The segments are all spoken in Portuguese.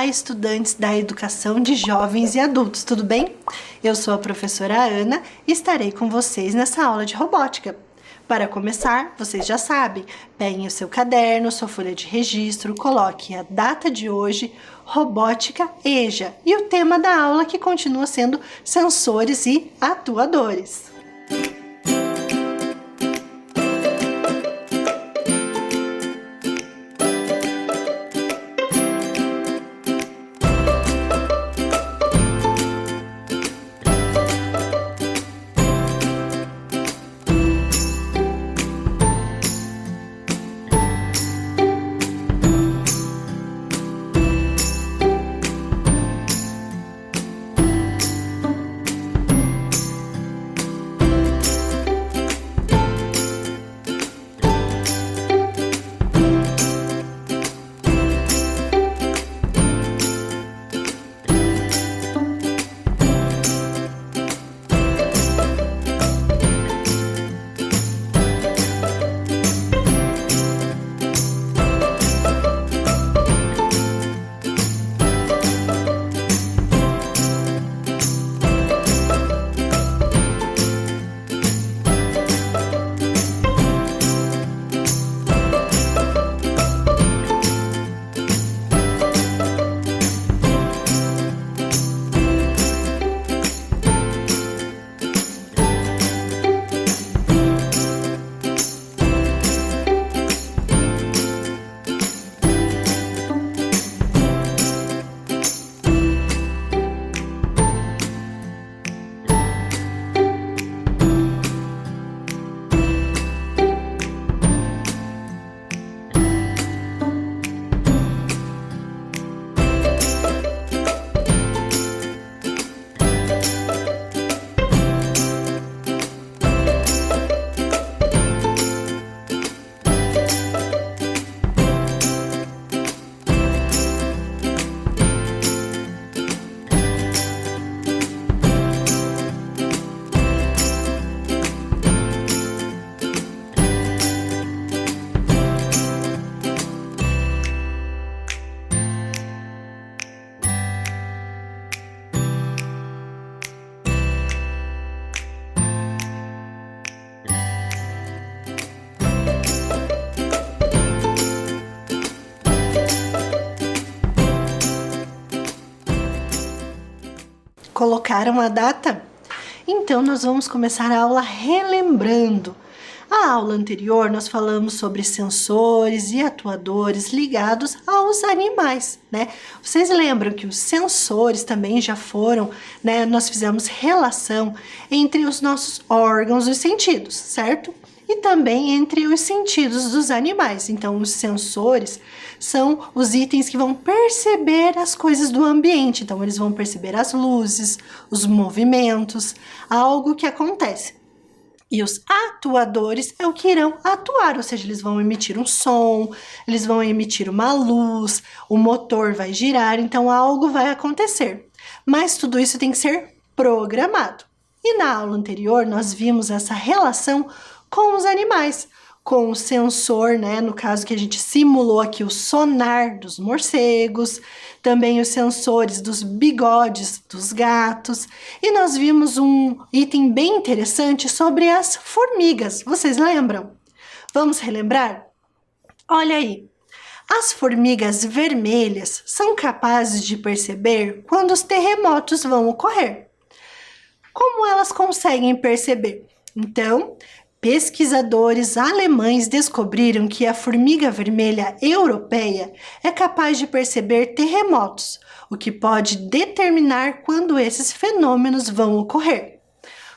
Olá, estudantes da educação de jovens e adultos, tudo bem? Eu sou a professora Ana e estarei com vocês nessa aula de robótica. Para começar, vocês já sabem, peguem o seu caderno, sua folha de registro, coloque a data de hoje, robótica EJA, e o tema da aula que continua sendo sensores e atuadores. Colocaram a data? Então nós vamos começar a aula relembrando. A aula anterior nós falamos sobre sensores e atuadores ligados aos animais, né? Vocês lembram que os sensores também já foram, né? Nós fizemos relação entre os nossos órgãos e sentidos, certo? E também entre os sentidos dos animais. Então, os sensores são os itens que vão perceber as coisas do ambiente. Então, eles vão perceber as luzes, os movimentos, algo que acontece. E os atuadores é o que irão atuar, ou seja, eles vão emitir um som, eles vão emitir uma luz, o motor vai girar, então algo vai acontecer. Mas tudo isso tem que ser programado. E na aula anterior, nós vimos essa relação com os animais, com o sensor, né? No caso que a gente simulou aqui o sonar dos morcegos, também os sensores dos bigodes dos gatos, e nós vimos um item bem interessante sobre as formigas. Vocês lembram? Vamos relembrar? Olha aí. As formigas vermelhas são capazes de perceber quando os terremotos vão ocorrer. Como elas conseguem perceber? Então, pesquisadores alemães descobriram que a formiga vermelha europeia é capaz de perceber terremotos, o que pode determinar quando esses fenômenos vão ocorrer.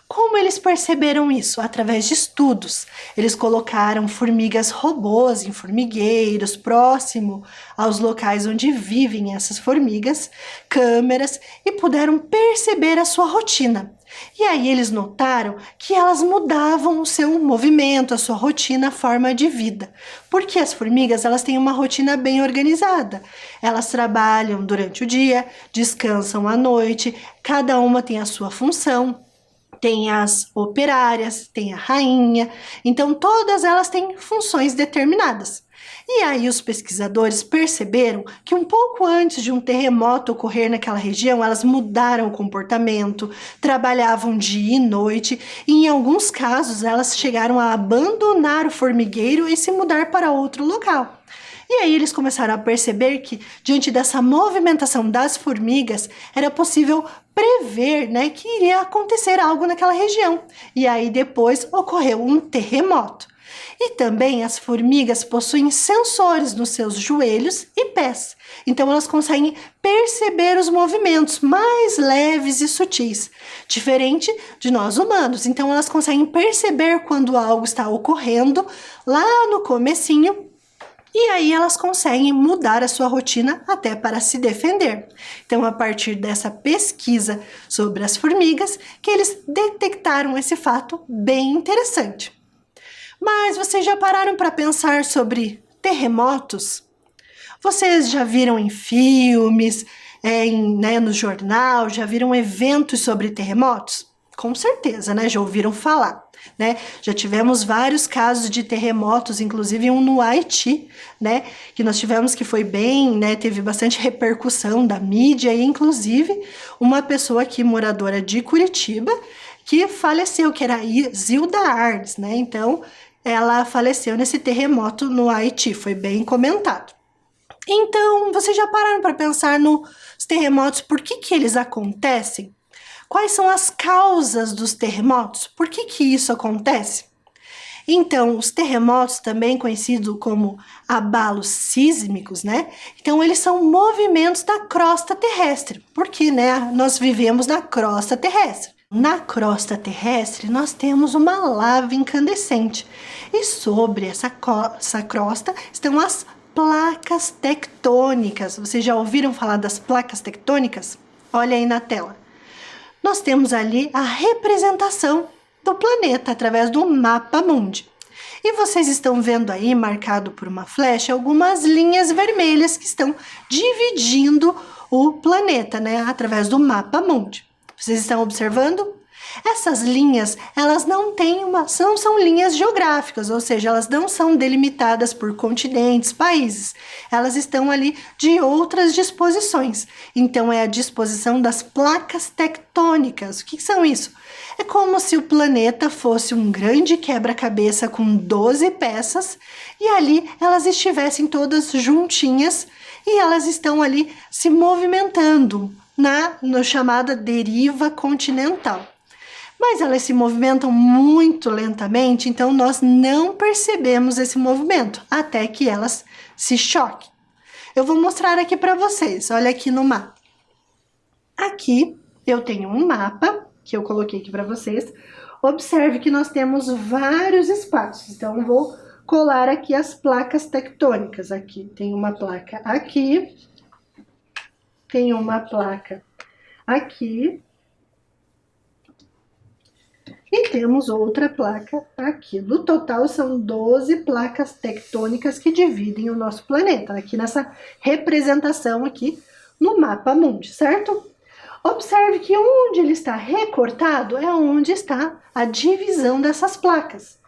Como eles perceberam isso? Através de estudos. Eles colocaram formigas robôs em formigueiros próximo aos locais onde vivem essas formigas, câmeras, e puderam perceber a sua rotina. E aí eles notaram que elas mudavam o seu movimento, a sua rotina, a forma de vida. Porque as formigas, elas têm uma rotina bem organizada. Elas trabalham durante o dia, descansam à noite, cada uma tem a sua função. tem as operárias, tem a rainha, então todas elas têm funções determinadas. E aí os pesquisadores perceberam que um pouco antes de um terremoto ocorrer naquela região, elas mudaram o comportamento, trabalhavam dia e noite, e em alguns casos elas chegaram a abandonar o formigueiro e se mudar para outro local. E aí eles começaram a perceber que, diante dessa movimentação das formigas, era possível prever, né, que iria acontecer algo naquela região. E aí depois ocorreu um terremoto. E também as formigas possuem sensores nos seus joelhos e pés. Então elas conseguem perceber os movimentos mais leves e sutis, diferente de nós humanos. Então elas conseguem perceber quando algo está ocorrendo lá no comecinho. E aí elas conseguem mudar a sua rotina até para se defender. Então, a partir dessa pesquisa sobre as formigas, que eles detectaram esse fato bem interessante. Mas vocês já pararam para pensar sobre terremotos? Vocês já viram em filmes, no jornal, já viram eventos sobre terremotos? Com certeza, né? Já ouviram falar, né? Já tivemos vários casos de terremotos, inclusive um no Haiti, né? Que nós tivemos que foi bem, né? Teve bastante repercussão da mídia e, inclusive, uma pessoa aqui, moradora de Curitiba, que faleceu, que era Zilda Arnes, né? Então, ela faleceu nesse terremoto no Haiti, foi bem comentado. Então, vocês já pararam para pensar nos terremotos, por que eles acontecem? Quais são as causas dos terremotos? Por que isso acontece? Então, os terremotos, também conhecidos como abalos sísmicos, né? Então, eles são movimentos da crosta terrestre, porque, né, nós vivemos na crosta terrestre. Na crosta terrestre, nós temos uma lava incandescente. E sobre essa crosta estão as placas tectônicas. Vocês já ouviram falar das placas tectônicas? Olha aí na tela. Nós temos ali a representação do planeta através do mapa mundi. E vocês estão vendo aí, marcado por uma flecha, algumas linhas vermelhas que estão dividindo o planeta, né, através do mapa mundi. Vocês estão observando? Essas linhas, elas não são linhas geográficas, ou seja, elas não são delimitadas por continentes, países. Elas estão ali de outras disposições. Então, é a disposição das placas tectônicas. O que são isso? É como se o planeta fosse um grande quebra-cabeça com 12 peças e ali elas estivessem todas juntinhas e elas estão ali se movimentando na chamada deriva continental. Mas elas se movimentam muito lentamente, então nós não percebemos esse movimento até que elas se choquem. Eu vou mostrar aqui para vocês, olha aqui no mapa. Aqui eu tenho um mapa que eu coloquei aqui para vocês. Observe que nós temos vários espaços, então eu vou colar aqui as placas tectônicas. Aqui tem uma placa aqui, tem uma placa aqui. E temos outra placa aqui. No total, são 12 placas tectônicas que dividem o nosso planeta, aqui nessa representação aqui no mapa mundi, certo? Observe que onde ele está recortado é onde está a divisão dessas placas.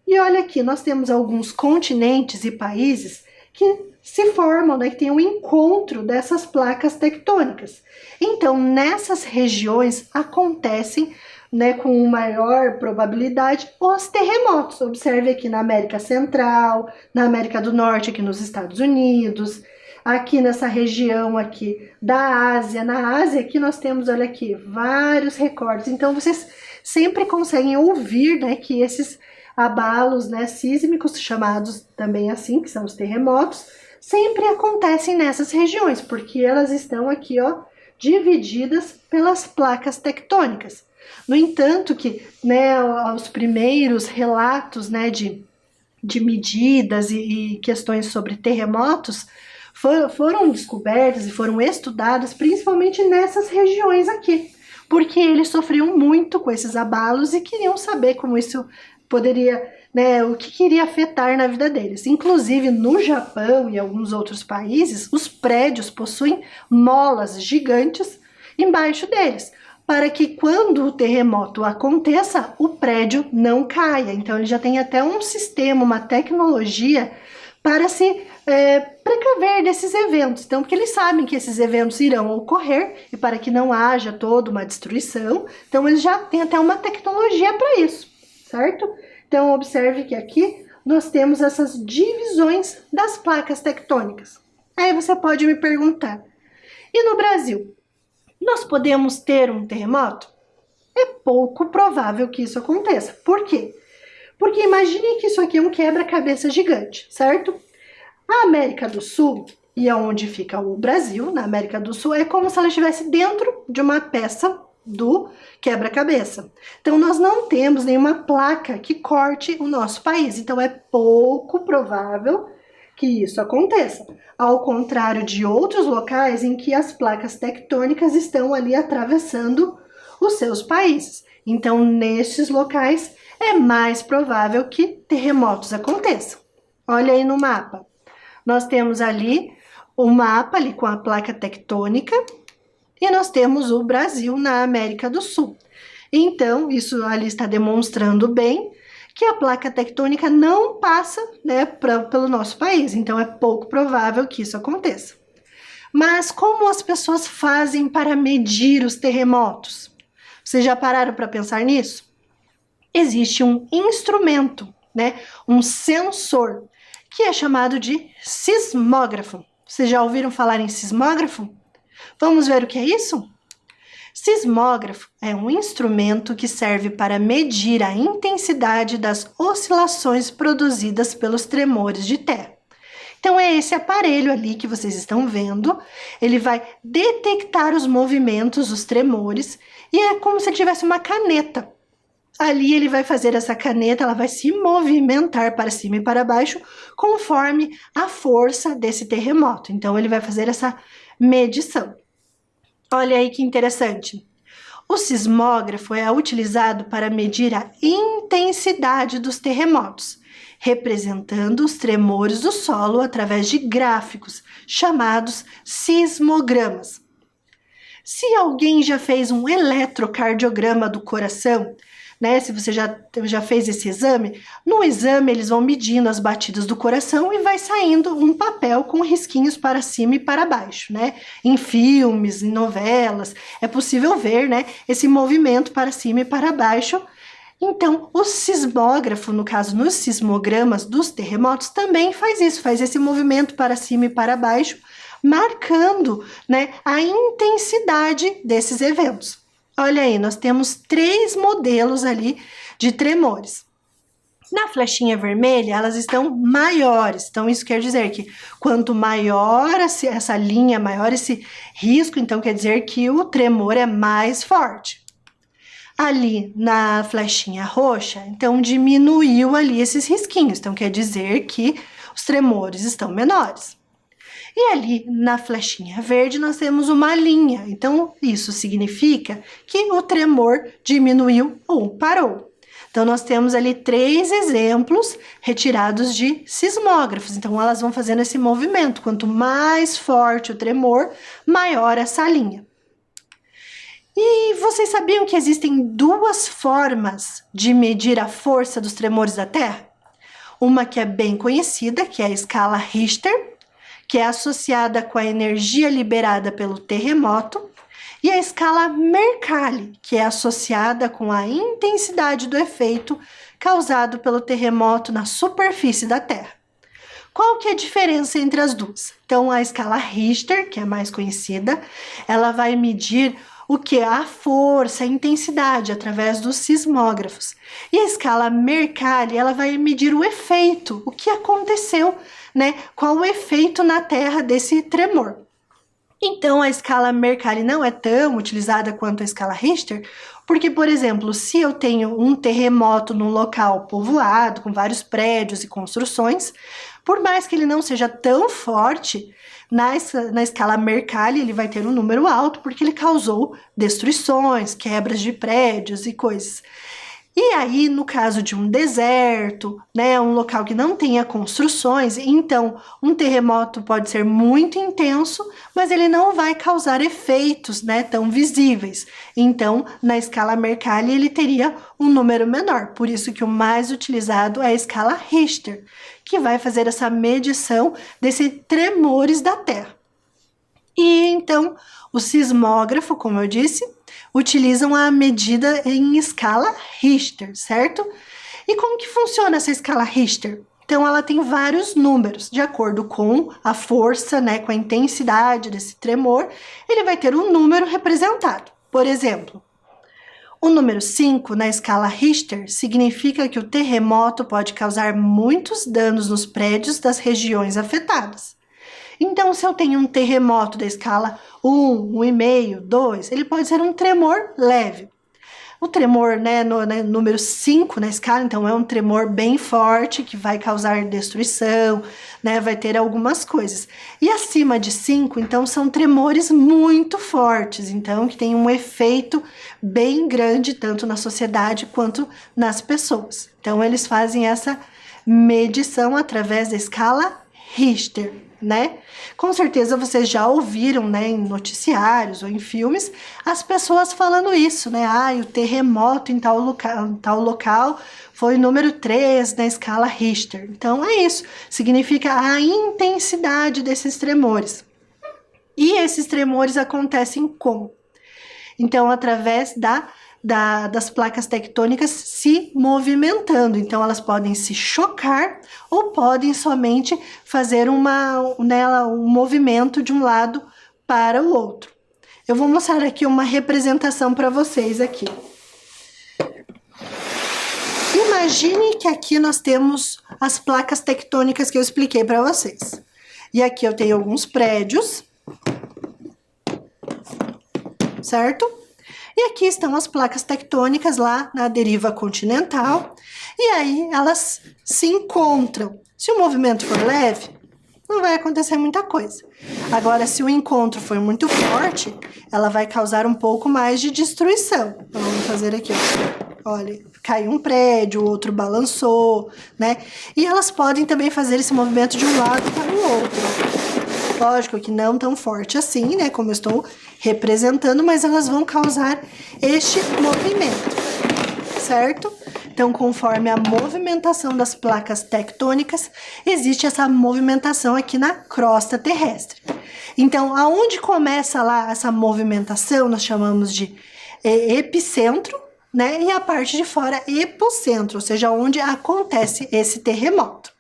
E olha aqui, nós temos alguns continentes e países que se formam, né, que tem um encontro dessas placas tectônicas. Então, nessas regiões acontecem, né, com maior probabilidade, os terremotos. Observe aqui na América Central, na América do Norte, aqui nos Estados Unidos, aqui nessa região aqui da Ásia. Na Ásia aqui nós temos, olha aqui, vários recortes. Então, vocês sempre conseguem ouvir, né, que esses abalos, né, sísmicos, chamados também assim, que são os terremotos, sempre acontecem nessas regiões, porque elas estão aqui, ó, divididas pelas placas tectônicas. No entanto, que, né, os primeiros relatos, né, de medidas e questões sobre terremotos foram descobertos e foram estudados principalmente nessas regiões aqui, porque eles sofriam muito com esses abalos e queriam saber como isso poderia, né, o que iria afetar na vida deles. Inclusive, no Japão e alguns outros países, os prédios possuem molas gigantes embaixo deles, para que quando o terremoto aconteça, o prédio não caia. Então ele já tem até um sistema, uma tecnologia para se precaver desses eventos. Então, porque eles sabem que esses eventos irão ocorrer e para que não haja toda uma destruição, então eles já têm até uma tecnologia para isso, certo? Então, observe que aqui nós temos essas divisões das placas tectônicas. Aí você pode me perguntar, e no Brasil, nós podemos ter um terremoto? É pouco provável que isso aconteça. Por quê? Porque imagine que isso aqui é um quebra-cabeça gigante, certo? A América do Sul, e aonde fica o Brasil, na América do Sul, é como se ela estivesse dentro de uma peça do quebra-cabeça. Então, nós não temos nenhuma placa que corte o nosso país. Então, é pouco provável que isso aconteça. Ao contrário de outros locais em que as placas tectônicas estão ali atravessando os seus países. Então, nesses locais, é mais provável que terremotos aconteçam. Olha aí no mapa. Nós temos ali o mapa ali com a placa tectônica e nós temos o Brasil na América do Sul. Então, isso ali está demonstrando bem que a placa tectônica não passa, né, pelo nosso país. Então, é pouco provável que isso aconteça. Mas como as pessoas fazem para medir os terremotos? Vocês já pararam para pensar nisso? Existe um instrumento, né, um sensor, que é chamado de sismógrafo. Vocês já ouviram falar em sismógrafo? Vamos ver o que é isso? Sismógrafo é um instrumento que serve para medir a intensidade das oscilações produzidas pelos tremores de terra. Então, é esse aparelho ali que vocês estão vendo, ele vai detectar os movimentos, os tremores, e é como se ele tivesse uma caneta. Ali ele vai fazer essa caneta, ela vai se movimentar para cima e para baixo conforme a força desse terremoto. Então, ele vai fazer essa medição. Olha aí que interessante. O sismógrafo é utilizado para medir a intensidade dos terremotos, representando os tremores do solo através de gráficos chamados sismogramas. Se alguém já fez um eletrocardiograma do coração, né, se você já fez esse exame, no exame eles vão medindo as batidas do coração e vai saindo um papel com risquinhos para cima e para baixo, né? Em filmes, em novelas, é possível ver, né, esse movimento para cima e para baixo. Então, o sismógrafo, no caso, nos sismogramas dos terremotos, também faz isso, faz esse movimento para cima e para baixo, marcando, né, a intensidade desses eventos. Olha aí, nós temos 3 modelos ali de tremores. Na flechinha vermelha, elas estão maiores. Então, isso quer dizer que quanto maior essa linha, maior esse risco, então quer dizer que o tremor é mais forte. Ali na flechinha roxa, então diminuiu ali esses risquinhos. Então, quer dizer que os tremores estão menores. E ali na flechinha verde nós temos uma linha, então isso significa que o tremor diminuiu ou parou. Então nós temos ali 3 exemplos retirados de sismógrafos, então elas vão fazendo esse movimento, quanto mais forte o tremor, maior essa linha. E vocês sabiam que existem 2 formas de medir a força dos tremores da Terra? Uma que é bem conhecida, que é a escala Richter, que é associada com a energia liberada pelo terremoto, e a escala Mercalli, que é associada com a intensidade do efeito causado pelo terremoto na superfície da Terra. Qual que é a diferença entre as duas? Então, a escala Richter, que é a mais conhecida, ela vai medir o que? A força, a intensidade, através dos sismógrafos. E a escala Mercalli, ela vai medir o efeito, o que aconteceu, né? Qual o efeito na Terra desse tremor. Então, a escala Mercalli não é tão utilizada quanto a escala Richter, porque, por exemplo, se eu tenho um terremoto num local povoado, com vários prédios e construções, por mais que ele não seja tão forte, na escala Mercalli ele vai ter um número alto, porque ele causou destruições, quebras de prédios e coisas. E aí, no caso de um deserto, né, um local que não tenha construções, então um terremoto pode ser muito intenso, mas ele não vai causar efeitos, né, tão visíveis. Então, na escala Mercalli, ele teria um número menor. Por isso que o mais utilizado é a escala Richter, que vai fazer essa medição desses tremores da Terra. E então, o sismógrafo, como eu disse, utilizam a medida em escala Richter, certo? E como que funciona essa escala Richter? Então, ela tem vários números, de acordo com a força, né, com a intensidade desse tremor, ele vai ter um número representado. Por exemplo, o número 5 na escala Richter significa que o terremoto pode causar muitos danos nos prédios das regiões afetadas. Então, se eu tenho um terremoto da escala 1, 1,5, 2, ele pode ser um tremor leve. O tremor, né, número 5 na escala, então é um tremor bem forte, que vai causar destruição, né, vai ter algumas coisas. E acima de 5, então, são tremores muito fortes, então, que tem um efeito bem grande, tanto na sociedade quanto nas pessoas. Então, eles fazem essa medição através da escala Richter, né? Com certeza vocês já ouviram, né, em noticiários ou em filmes, as pessoas falando isso, né? Ah, o terremoto em tal local foi número 3 na escala Richter. Então é isso, significa a intensidade desses tremores. E esses tremores acontecem como? Então, através das placas tectônicas se movimentando. Então, elas podem se chocar ou podem somente fazer um movimento de um lado para o outro. Eu vou mostrar aqui uma representação para vocês aqui. Imagine que aqui nós temos as placas tectônicas que eu expliquei para vocês. E aqui eu tenho alguns prédios, certo? E aqui estão as placas tectônicas lá na deriva continental. E aí elas se encontram. Se o movimento for leve, não vai acontecer muita coisa. Agora, se o encontro for muito forte, ela vai causar um pouco mais de destruição. Então, vamos fazer aqui, ó. Olha, caiu um prédio, o outro balançou, né? E elas podem também fazer esse movimento de um lado para o outro. Lógico que não tão forte assim, né, como eu estou representando, mas elas vão causar este movimento, certo? Então, conforme a movimentação das placas tectônicas, existe essa movimentação aqui na crosta terrestre. Então, aonde começa lá essa movimentação, nós chamamos de epicentro, né, e a parte de fora, epocentro, ou seja, onde acontece esse terremoto.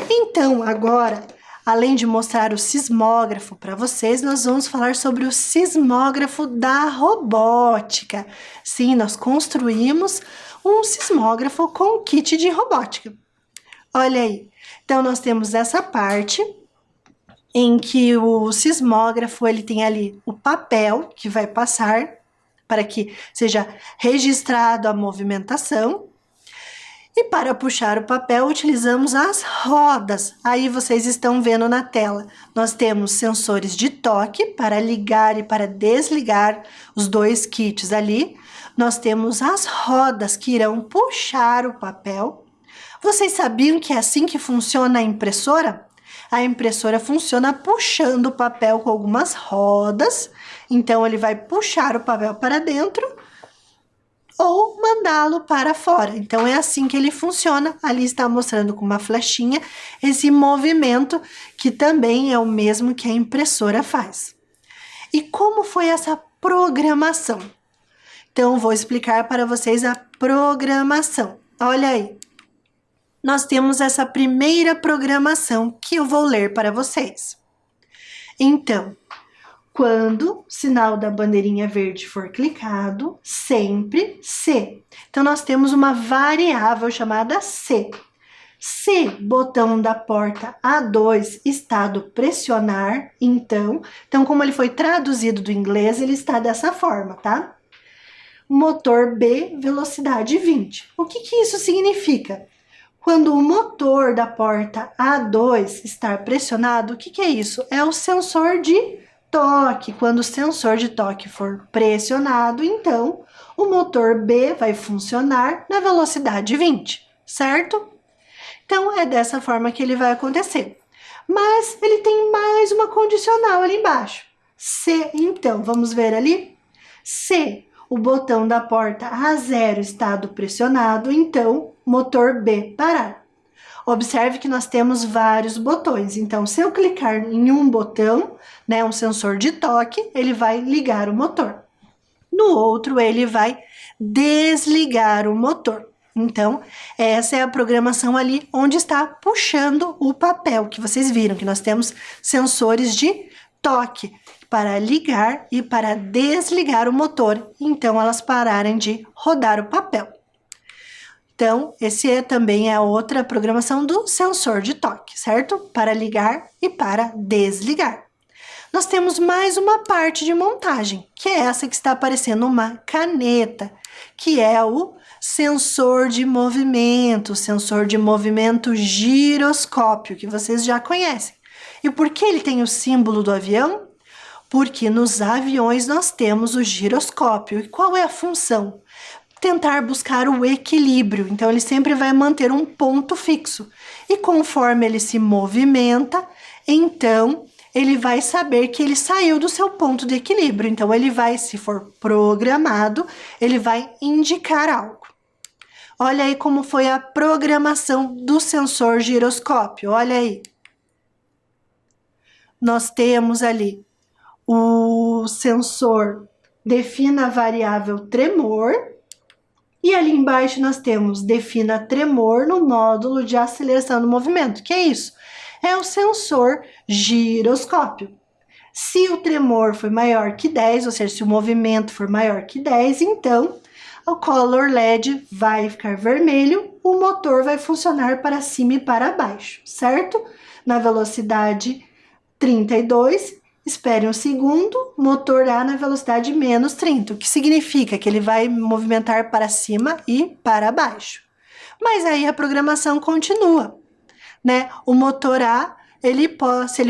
Então, agora, além de mostrar o sismógrafo para vocês, nós vamos falar sobre o sismógrafo da robótica. Sim, nós construímos um sismógrafo com kit de robótica. Olha aí. Então, nós temos essa parte em que o sismógrafo, ele tem ali o papel que vai passar para que seja registrado a movimentação. E para puxar o papel, utilizamos as rodas. Aí vocês estão vendo na tela. Nós temos sensores de toque para ligar e para desligar os dois kits ali. Nós temos as rodas que irão puxar o papel. Vocês sabiam que é assim que funciona a impressora? A impressora funciona puxando o papel com algumas rodas. Então, ele vai puxar o papel para dentro ou mandá-lo para fora. Então, é assim que ele funciona. Ali está mostrando com uma flechinha esse movimento, que também é o mesmo que a impressora faz. E como foi essa programação? Então, vou explicar para vocês a programação. Olha aí. Nós temos essa primeira programação que eu vou ler para vocês. Então, quando o sinal da bandeirinha verde for clicado, sempre C. Então, nós temos uma variável chamada C. Se botão da porta A2 está do pressionar, então, como ele foi traduzido do inglês, ele está dessa forma, tá? Motor B, velocidade 20. O que isso significa? Quando o motor da porta A2 está pressionado, o que é isso? É o sensor de toque. Quando o sensor de toque for pressionado, então, o motor B vai funcionar na velocidade 20, certo? Então, é dessa forma que ele vai acontecer. Mas ele tem mais uma condicional ali embaixo. Se, então, vamos ver ali? Se o botão da porta A0 estado pressionado, então, motor B parar. Observe que nós temos vários botões. Então, se eu clicar em um botão, né, um sensor de toque, ele vai ligar o motor. No outro, ele vai desligar o motor. Então, essa é a programação ali onde está puxando o papel, que vocês viram, que nós temos sensores de toque para ligar e para desligar o motor, então elas pararem de rodar o papel. Então, também é a outra programação do sensor de toque, certo? Para ligar e para desligar. Nós temos mais uma parte de montagem, que é essa que está aparecendo uma caneta, que é o sensor de movimento giroscópio, que vocês já conhecem. E por que ele tem o símbolo do avião? Porque nos aviões nós temos o giroscópio. E qual é a função? Tentar buscar o equilíbrio. Então, ele sempre vai manter um ponto fixo. E conforme ele se movimenta, então ele vai saber que ele saiu do seu ponto de equilíbrio. Então, ele vai, se for programado, ele vai indicar algo. Olha aí como foi a programação do sensor giroscópio. Olha aí. Nós temos ali o sensor defina a variável tremor. E ali embaixo nós temos defina tremor no módulo de aceleração do movimento. Que é isso? É o sensor giroscópio. Se o tremor for maior que 10, ou seja, se o movimento for maior que 10, então o color LED vai ficar vermelho, o motor vai funcionar para cima e para baixo, certo? Na velocidade 32, espere um segundo, motor A na velocidade menos 30, o que significa que ele vai movimentar para cima e para baixo. Mas aí a programação continua, né? O motor A, se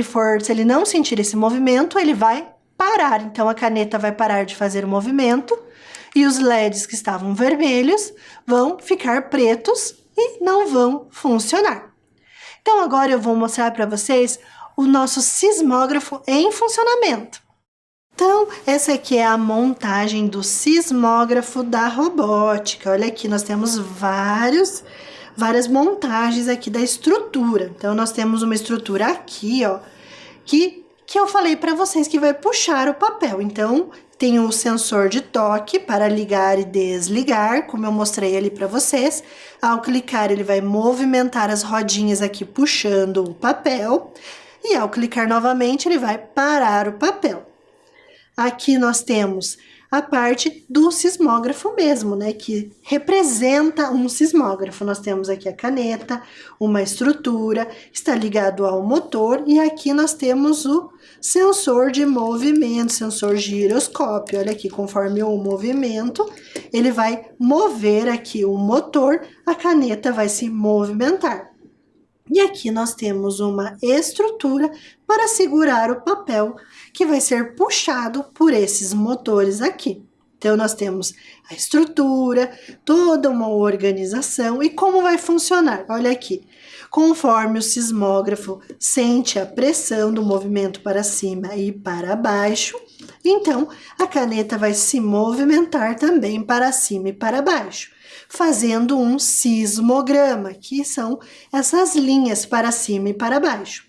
ele não sentir esse movimento, ele vai parar. Então, a caneta vai parar de fazer o movimento e os LEDs que estavam vermelhos vão ficar pretos e não vão funcionar. Então, agora eu vou mostrar para vocês o nosso sismógrafo em funcionamento. Então, essa aqui é a montagem do sismógrafo da robótica. Olha aqui, nós temos várias montagens aqui da estrutura. Então, nós temos uma estrutura aqui, ó, que eu falei para vocês que vai puxar o papel. Então, tem o sensor de toque para ligar e desligar, como eu mostrei ali para vocês. Ao clicar, ele vai movimentar as rodinhas aqui, puxando o papel. E ao clicar novamente, ele vai parar o papel. Aqui nós temos a parte do sismógrafo mesmo, né? Que representa um sismógrafo. Nós temos aqui a caneta, uma estrutura, está ligado ao motor. E aqui nós temos o sensor de movimento, sensor giroscópio. Olha aqui, conforme o movimento, ele vai mover aqui o motor, a caneta vai se movimentar. E aqui nós temos uma estrutura para segurar o papel que vai ser puxado por esses motores aqui. Então, nós temos a estrutura, toda uma organização e como vai funcionar. Olha aqui, conforme o sismógrafo sente a pressão do movimento para cima e para baixo, então a caneta vai se movimentar também para cima e para baixo, fazendo um sismograma, que são essas linhas para cima e para baixo.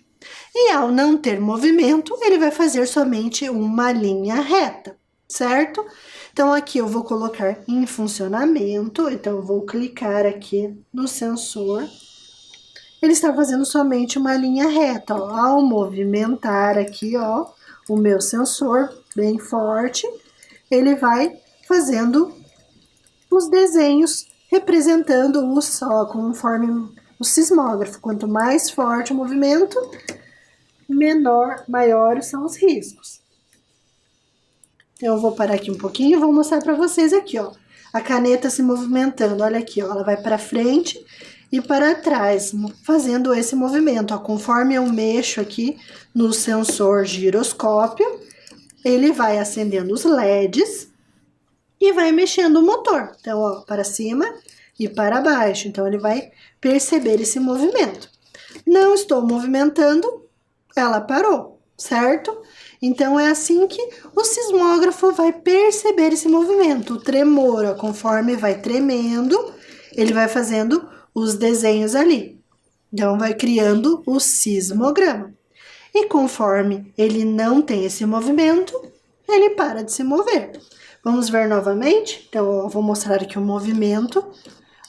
E ao não ter movimento, ele vai fazer somente uma linha reta, certo? Então, aqui eu vou colocar em funcionamento, então eu vou clicar aqui no sensor. Ele está fazendo somente uma linha reta, ó. Ao movimentar aqui, ó, o meu sensor bem forte, ele vai fazendo os desenhos representando o sol, conforme o sismógrafo. Quanto mais forte o movimento, maiores são os riscos. Eu vou parar aqui um pouquinho e vou mostrar para vocês aqui, ó. A caneta se movimentando, olha aqui, ó. Ela vai para frente e para trás, fazendo esse movimento, ó. Conforme eu mexo aqui no sensor giroscópio, ele vai acendendo os LEDs e vai mexendo o motor. Então, ó, para cima e para baixo. Então, ele vai perceber esse movimento. Não estou movimentando, ela parou, certo? Então, é assim que o sismógrafo vai perceber esse movimento. O tremor, ó, conforme vai tremendo, ele vai fazendo os desenhos ali. Então, vai criando o sismograma. E conforme ele não tem esse movimento, ele para de se mover. Vamos ver novamente? Então, eu vou mostrar aqui o movimento.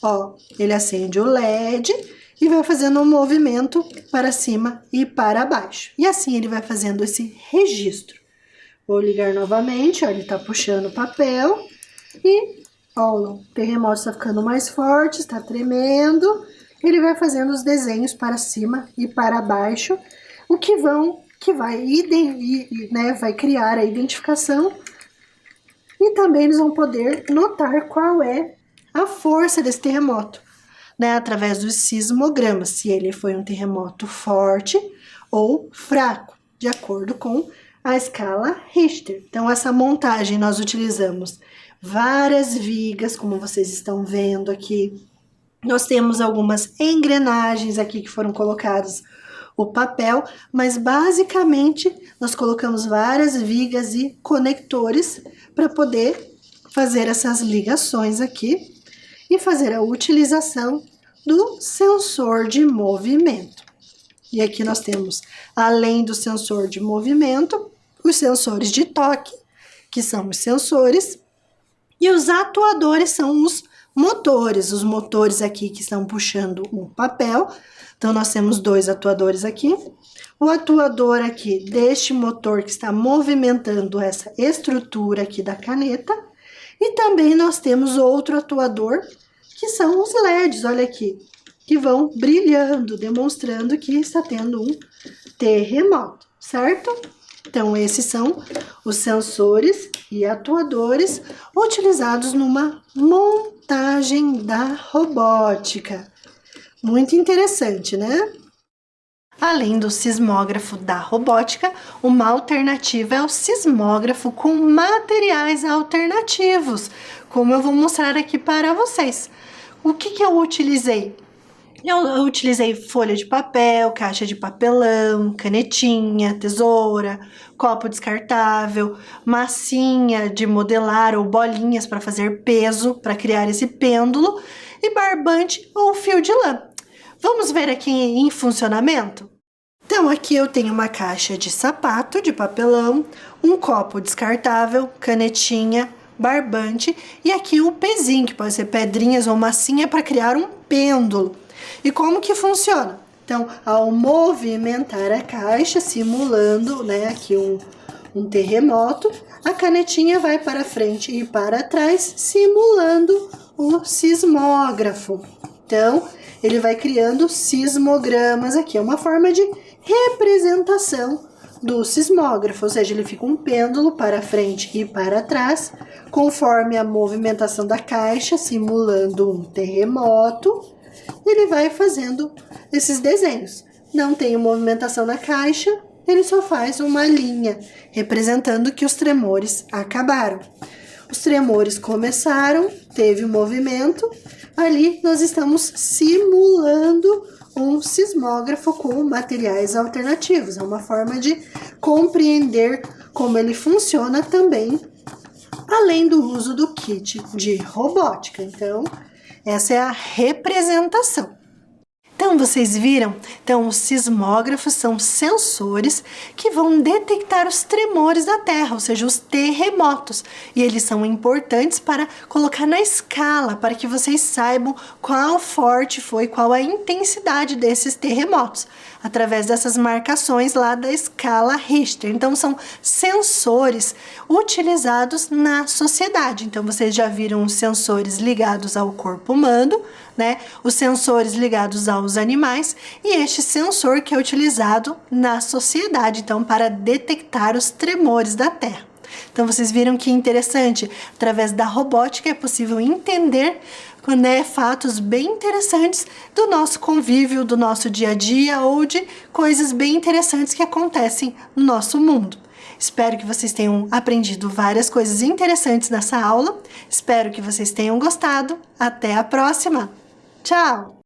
Ó, ele acende o LED e vai fazendo um movimento para cima e para baixo. E assim ele vai fazendo esse registro. Vou ligar novamente, ó, ele tá puxando o papel e, ó, o terremoto está ficando mais forte, está tremendo. Ele vai fazendo os desenhos para cima e para baixo, o que vai criar a identificação e também eles vão poder notar qual é a força desse terremoto, né, através dos sismogramas, se ele foi um terremoto forte ou fraco, de acordo com a escala Richter. Então, essa montagem nós utilizamos várias vigas, como vocês estão vendo aqui. Nós temos algumas engrenagens aqui que foram colocadas o papel, mas basicamente nós colocamos várias vigas e conectores para poder fazer essas ligações aqui e fazer a utilização do sensor de movimento. E aqui nós temos, além do sensor de movimento, os sensores de toque, que são os sensores, e os atuadores são os motores aqui que estão puxando o papel. Então, nós temos dois atuadores aqui. O atuador aqui deste motor que está movimentando essa estrutura aqui da caneta. E também nós temos outro atuador, que são os LEDs, olha aqui, que vão brilhando, demonstrando que está tendo um terremoto, certo? Então, esses são os sensores e atuadores utilizados numa montagem da robótica. Muito interessante, né? Além do sismógrafo da robótica, uma alternativa é o sismógrafo com materiais alternativos, como eu vou mostrar aqui para vocês. O que eu utilizei? Eu utilizei folha de papel, caixa de papelão, canetinha, tesoura, copo descartável, massinha de modelar ou bolinhas para fazer peso, para criar esse pêndulo, e barbante ou fio de lã. Vamos ver aqui em funcionamento? Então, aqui eu tenho uma caixa de sapato de papelão, um copo descartável, canetinha, barbante e aqui o pezinho, que pode ser pedrinhas ou massinha para criar um pêndulo. E como que funciona? Então, ao movimentar a caixa, simulando, né, aqui um terremoto, a canetinha vai para frente e para trás, simulando o sismógrafo. Então, ele vai criando sismogramas aqui, é uma forma de representação do sismógrafo, ou seja, ele fica um pêndulo para frente e para trás, conforme a movimentação da caixa, simulando um terremoto, ele vai fazendo esses desenhos. Não tem movimentação na caixa, ele só faz uma linha, representando que os tremores acabaram. Os tremores começaram, teve o movimento, ali nós estamos simulando um sismógrafo com materiais alternativos. É uma forma de compreender como ele funciona também, além do uso do kit de robótica. Então, essa é a representação. Então, vocês viram? Então, os sismógrafos são sensores que vão detectar os tremores da Terra, ou seja, os terremotos. E eles são importantes para colocar na escala, para que vocês saibam qual forte foi, qual a intensidade desses terremotos, através dessas marcações lá da escala Richter. Então, são sensores utilizados na sociedade. Então, vocês já viram os sensores ligados ao corpo humano, né? Os sensores ligados aos animais e este sensor que é utilizado na sociedade, então, para detectar os tremores da Terra. Então, vocês viram que interessante, através da robótica é possível entender, né, fatos bem interessantes do nosso convívio, do nosso dia a dia ou de coisas bem interessantes que acontecem no nosso mundo. Espero que vocês tenham aprendido várias coisas interessantes nessa aula. Espero que vocês tenham gostado. Até a próxima. Tchau!